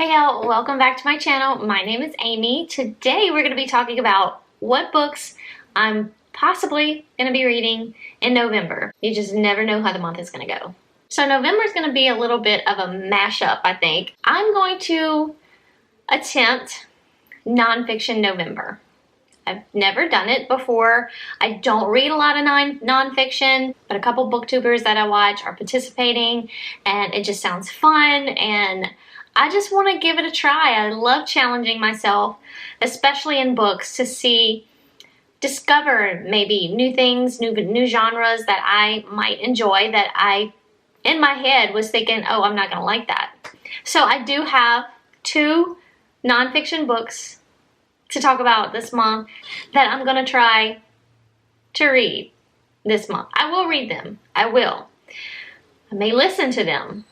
Hey y'all, welcome back to my channel. My name is Amy. Today we're going to be talking about what books I'm possibly going to be reading in November. You just never know how the month is going to go. So November is going to be a little bit of a mashup, I think. I'm going to attempt nonfiction November. I've never done it before. I don't read a lot of nonfiction, but a couple booktubers that I watch are participating and it just sounds fun and I just want to give it a try. I love challenging myself, especially in books, to discover maybe new things, new genres that I might enjoy that I, in my head, was thinking, oh, I'm not going to like that. So I do have 2 nonfiction books to talk about this month that I'm going to try to read this month. I will read them. I will. I may listen to them.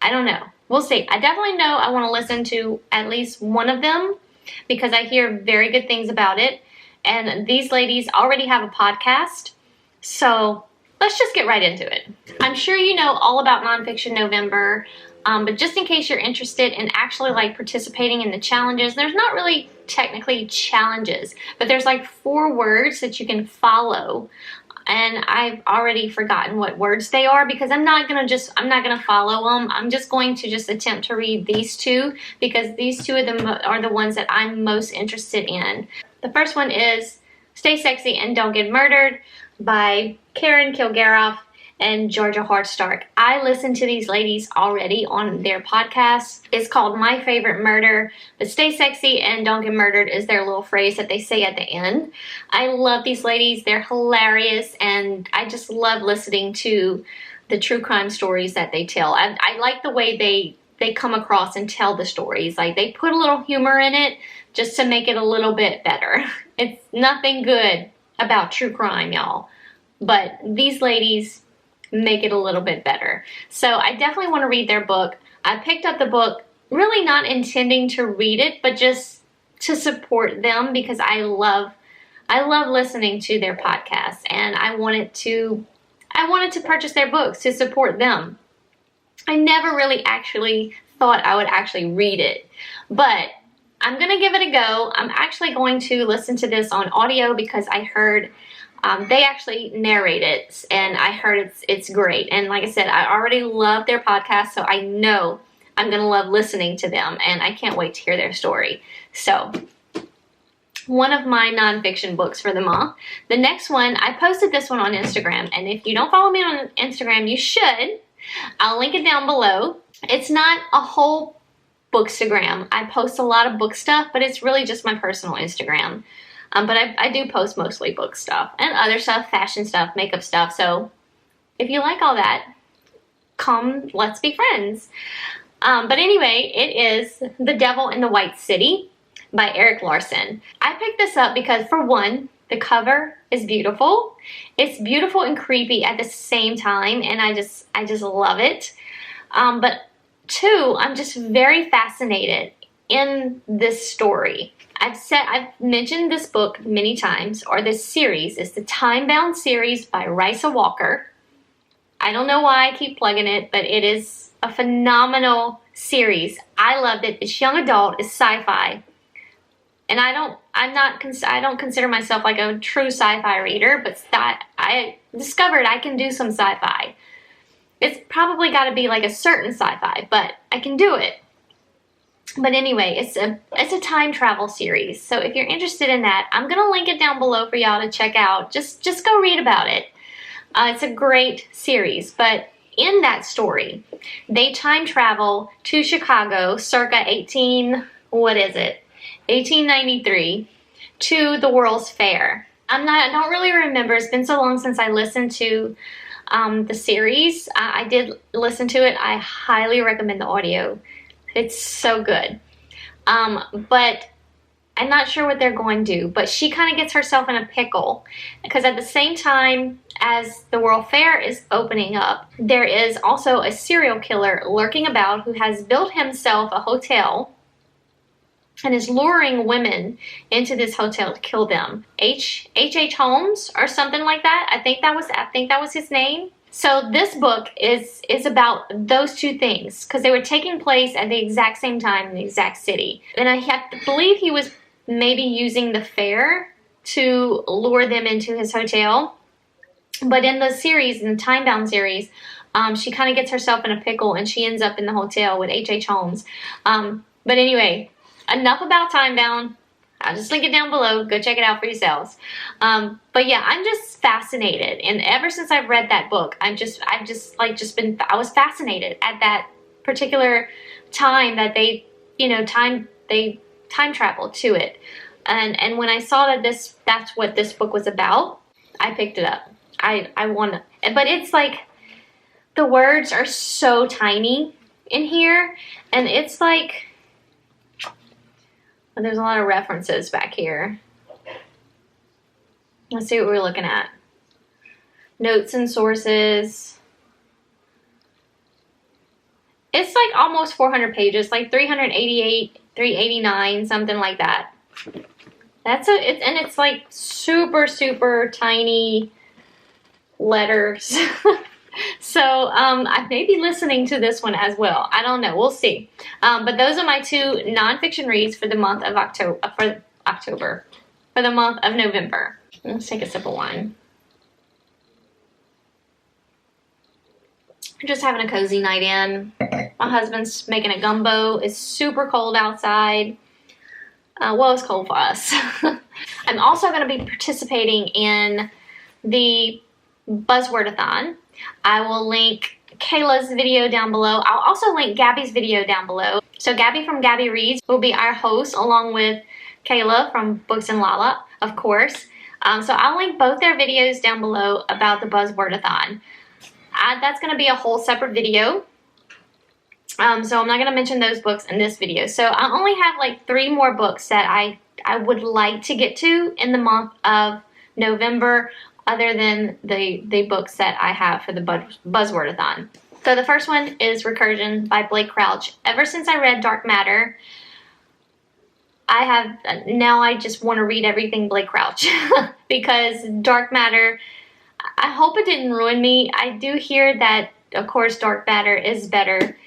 I don't know. We'll see. I definitely know I want to listen to at least one of them because I hear very good things about it. And these ladies already have a podcast. So let's just get right into it. I'm sure you know all about Nonfiction November, but just in case you're interested in actually like participating in the challenges, there's not really technically challenges, but there's like 4 words that you can follow. And I've already forgotten what words they are because I'm not gonna follow them. I'm just going to attempt to read these 2 because these 2 of them are the ones that I'm most interested in. The first one is Stay Sexy and Don't Get Murdered by Karen Kilgariff and Georgia Hardstark. I listened to these ladies already on their podcast. It's called My Favorite Murder, but Stay Sexy and Don't Get Murdered is their little phrase that they say at the end. I love these ladies. They're hilarious, and I just love listening to the true crime stories that they tell. I like the way they come across and tell the stories. Like, they put a little humor in it just to make it a little bit better. It's nothing good about true crime, y'all, but these ladies make it a little bit better. So I definitely want to read their book. I picked up the book really not intending to read it, but just to support them because I love listening to their podcasts, and I wanted to purchase their books to support them. I never really actually thought I would actually read it, but I'm gonna give it a go. I'm actually going to listen to this on audio because I heard they actually narrate it, and I heard it's great. And like I said, I already love their podcast, so I know I'm going to love listening to them, and I can't wait to hear their story. So, one of my nonfiction books for the month. The next one, I posted this one on Instagram, and if you don't follow me on Instagram, you should. I'll link it down below. It's not a whole bookstagram. I post a lot of book stuff, but it's really just my personal Instagram. But I do post mostly book stuff and other stuff, fashion stuff, makeup stuff. So if you like all that, come, let's be friends. But anyway, it is The Devil in the White City by Erik Larson. I picked this up because, for one, the cover is beautiful. It's beautiful and creepy at the same time, and I just love it. But 2, I'm just very fascinated in this story. I've mentioned this book many times, or this series. It's the Time-Bound series by Risa Walker. I don't know why I keep plugging it, but it is a phenomenal series. I loved it. It's young adult. It's sci-fi. And I don't consider myself like a true sci-fi reader, but I discovered I can do some sci-fi. It's probably got to be like a certain sci-fi, but I can do it. But anyway, it's a time travel series. So if you're interested in that, I'm going to link it down below for y'all to check out. Just go read about it. It's a great series. But in that story, they time travel to Chicago circa 1893 to the World's Fair. I don't really remember. It's been so long since I listened to the series. I did listen to it. I highly recommend the audio. It's so good. But I'm not sure what they're going to do. But she kind of gets herself in a pickle. Because at the same time as the World Fair is opening up, there is also a serial killer lurking about who has built himself a hotel and is luring women into this hotel to kill them. H.H. Holmes or something like that. I think that was his name. So this book is about those two things because they were taking place at the exact same time in the exact city. And I have to believe he was maybe using the fair to lure them into his hotel. But in the series, in the time-bound series, she kind of gets herself in a pickle and she ends up in the hotel with H.H. Holmes. But anyway, enough about time-bound. I'll just link it down below. Go check it out for yourselves. But yeah, I'm just fascinated. And ever since I've read that book, I was fascinated at that particular time that they time traveled to it. And when I saw that that's what this book was about, I picked it up. I want to, but it's like, the words are so tiny in here, and it's like, there's a lot of references back here. Let's see what we're looking at. Notes and sources. It's like almost 400 pages, like 388, 389, something like that. And it's like super, super tiny letters. So I may be listening to this one as well. I don't know. We'll see. But those are my two nonfiction reads for the month of October. For the month of November. Let's take a sip of wine. Just having a cozy night in. My husband's making a gumbo. It's super cold outside. Well, it's cold for us. I'm also going to be participating in the Buzzwordathon. I will link Kayla's video down below. I'll also link Gabby's video down below. So Gabby from Gabby Reads will be our host, along with Kayla from Books and Lala, of course. So I'll link both their videos down below about the Buzzwordathon. That's going to be a whole separate video. So I'm not going to mention those books in this video. So I only have like 3 more books that I would like to get to in the month of November, other than the books that I have for the Buzzwordathon. So the first one is Recursion by Blake Crouch. Ever since I read Dark Matter, now I just want to read everything Blake Crouch. Because Dark Matter, I hope it didn't ruin me. I do hear that, of course, Dark Matter is better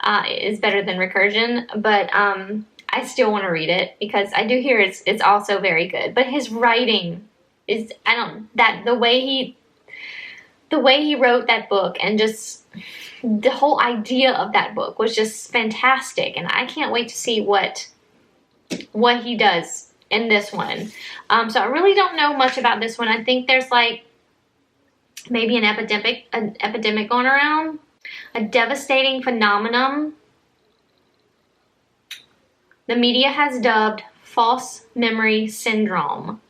than Recursion, but I still want to read it because I do hear it's also very good. But his writing is, the way he wrote that book, and just the whole idea of that book was just fantastic, and I can't wait to see what he does in this one. So I really don't know much about this one. I think there's like maybe an epidemic going around, a devastating phenomenon the media has dubbed false memory syndrome.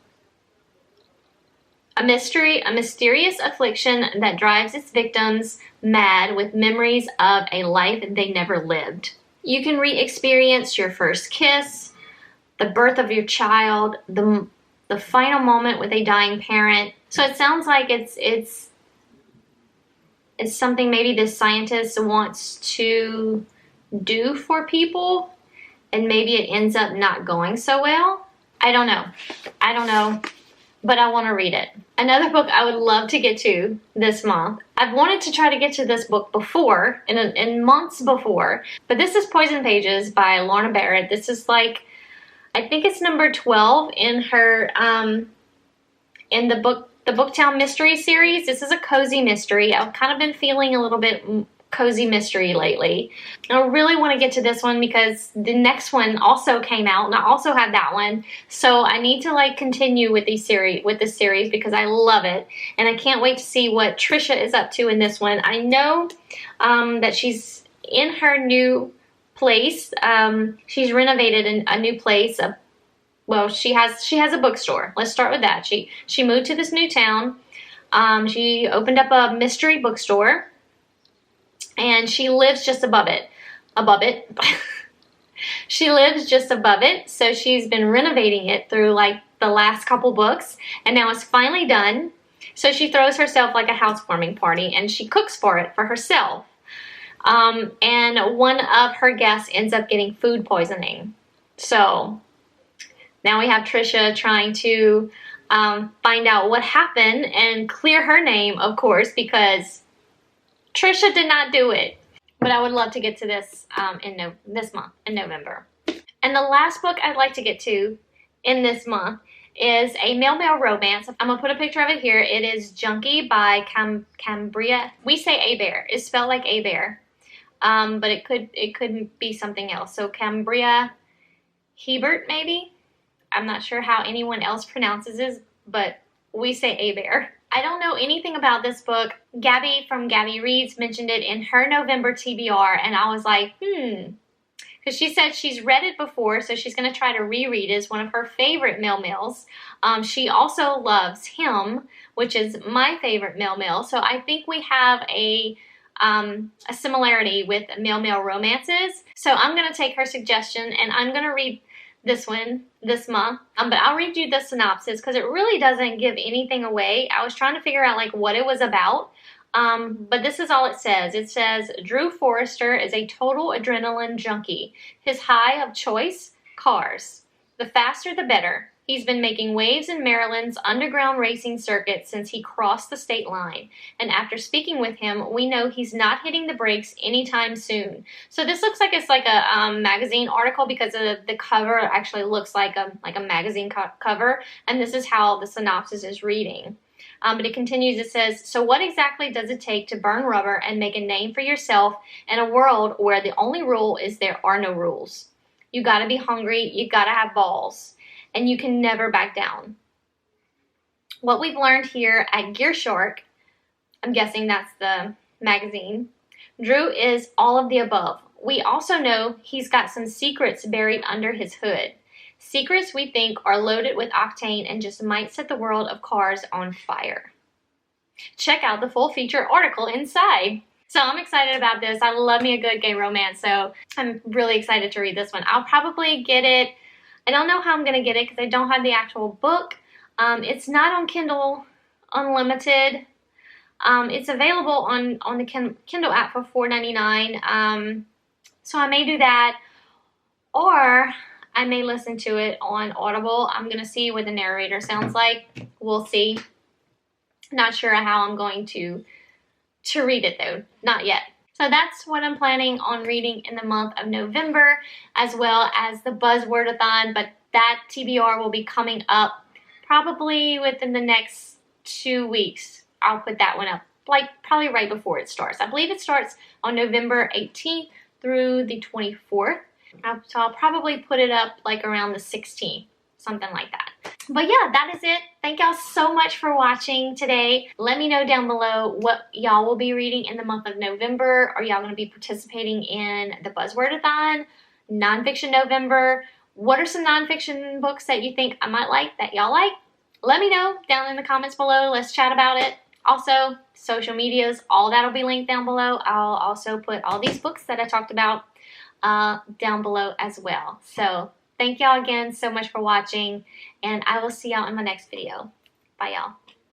A mysterious affliction that drives its victims mad with memories of a life they never lived. You can re-experience your first kiss, the birth of your child, the final moment with a dying parent. So it sounds like it's something maybe this scientist wants to do for people, and maybe it ends up not going so well. I don't know. But I want to read it. Another book I would love to get to this month. I've wanted to try to get to this book before, in months before, but this is Poison Pages by Lorna Barrett. This is like, I think it's number 12 in her, in the Booktown Mystery series. This is a cozy mystery. I've kind of been feeling a little bit cozy mystery lately. I really want to get to this one because the next one also came out, and I also have that one. So I need to like continue with this series because I love it, and I can't wait to see what Trisha is up to in this one. I know that she's in her new place. She's renovated a new place. Well, she has a bookstore. Let's start with that. She moved to this new town. She opened up a mystery bookstore. And she lives just above it. She lives just above it. So she's been renovating it through like the last couple books. And now it's finally done. So she throws herself like a housewarming party. And she cooks for herself. And one of her guests ends up getting food poisoning. So now we have Trisha trying to find out what happened and clear her name, of course, because Trisha did not do it. But I would love to get to this this month, in November. And the last book I'd like to get to in this month is a male romance. I'm going to put a picture of it here. It is Junkie by Cambria. We say A-Bear. It's spelled like A-Bear. But it could be something else. So Cambria Hebert, maybe? I'm not sure how anyone else pronounces it, but we say A-Bear. I don't know anything about this book. Gabby from Gabby Reads mentioned it in her November TBR, and I was like, because she said she's read it before, so she's going to try to reread it. It's one of her favorite males. She also loves Him, which is my favorite male. So I think we have a similarity with male romances. So I'm going to take her suggestion, and I'm going to read this one this month, but I'll read you the synopsis because it really doesn't give anything away. I was trying to figure out like what it was about, but this is all it says. It says, Drew Forrester is a total adrenaline junkie. His high of choice, cars. The faster the better. He's been making waves in Maryland's underground racing circuit since he crossed the state line. And after speaking with him, we know he's not hitting the brakes anytime soon. So this looks like it's like a magazine article because the cover actually looks like a magazine cover. And this is how the synopsis is reading. But it continues, it says, so what exactly does it take to burn rubber and make a name for yourself in a world where the only rule is there are no rules? You gotta be hungry, you gotta have balls. And you can never back down. What we've learned here at Gear Shark, I'm guessing that's the magazine, Drew is all of the above. We also know he's got some secrets buried under his hood. Secrets we think are loaded with octane and just might set the world of cars on fire. Check out the full feature article inside. So I'm excited about this. I love me a good gay romance, so I'm really excited to read this one. I'll probably get it. I don't know how I'm going to get it because I don't have the actual book. It's not on Kindle Unlimited. It's available on the Kindle app for $4.99. So I may do that, or I may listen to it on Audible. I'm going to see what the narrator sounds like. We'll see. Not sure how I'm going to read it though. Not yet. So that's what I'm planning on reading in the month of November, as well as the Buzzwordathon, but that TBR will be coming up probably within the next 2 weeks. I'll put that one up, like probably right before it starts. I believe it starts on November 18th through the 24th. So I'll probably put it up like around the 16th, something like that. But yeah, that is it. Thank y'all so much for watching today. Let me know down below what y'all will be reading in the month of November. Are y'all going to be participating in the Buzzwordathon, Nonfiction November? What are some nonfiction books that you think I might like, that y'all like? Let me know down in the comments below. Let's chat about it. Also, social medias, all that will be linked down below. I'll also put all these books that I talked about down below as well. So thank y'all again so much for watching, and I will see y'all in my next video. Bye, y'all.